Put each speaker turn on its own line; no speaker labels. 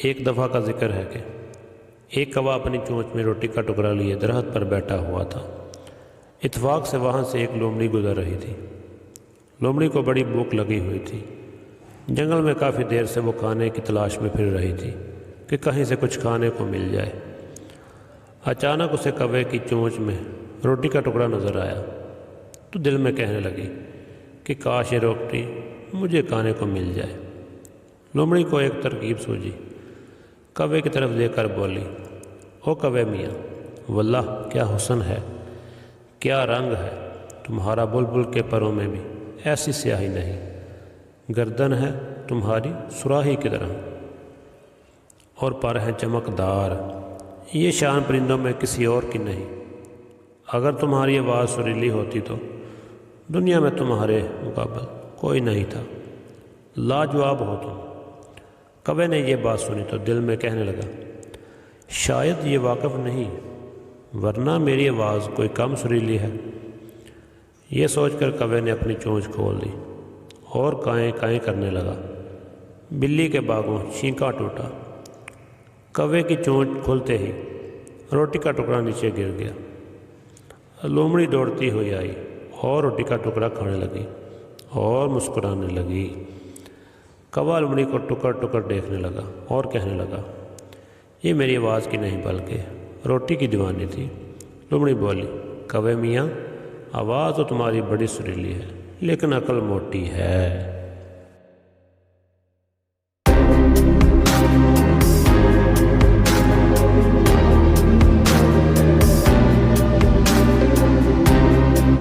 ایک دفعہ کا ذکر ہے کہ ایک کوا اپنی چونچ میں روٹی کا ٹکڑا لیے درخت پر بیٹھا ہوا تھا۔ اتفاق سے وہاں سے ایک لومڑی گزر رہی تھی۔ لومڑی کو بڑی بھوک لگی ہوئی تھی۔ جنگل میں کافی دیر سے وہ کھانے کی تلاش میں پھر رہی تھی کہ کہیں سے کچھ کھانے کو مل جائے۔ اچانک اسے کوے کی چونچ میں روٹی کا ٹکڑا نظر آیا تو دل میں کہنے لگی کہ کاش یہ روٹی مجھے کھانے کو مل جائے۔ لومڑی کو ایک ترکیب سوجھی، کوے کی طرف دیکھ کر بولی، او کوے میاں، واللہ کیا حسن ہے، کیا رنگ ہے، تمہارا بلبل کے پروں میں بھی ایسی سیاہی نہیں، گردن ہے تمہاری سراہی کی طرح اور پر ہیں چمکدار، یہ شان پرندوں میں کسی اور کی نہیں۔ اگر تمہاری آواز سریلی ہوتی تو دنیا میں تمہارے مقابل کوئی نہیں تھا، لاجواب ہو تم۔ کوے نے یہ بات سنی تو دل میں کہنے لگا، شاید یہ واقف نہیں، ورنہ میری آواز کوئی کم سریلی ہے۔ یہ سوچ کر کوے نے اپنی چونچ کھول دی اور کائیں کائیں کرنے لگا۔ بلی کے باگوں چھینکا ٹوٹا۔ کوے کی چونچ کھلتے ہی روٹی کا ٹکڑا نیچے گر گیا۔ لومڑی دوڑتی ہوئی آئی اور روٹی کا ٹکڑا کھانے لگی اور مسکرانے لگی۔ کوا لومڑی کو ٹکڑ ٹکڑ دیکھنے لگا اور کہنے لگا، یہ میری آواز کی نہیں بلکہ روٹی کی دیوانی تھی۔ لومڑی بولی، کوے میاں، آواز تو تمہاری بڑی سریلی ہے لیکن عقل موٹی ہے۔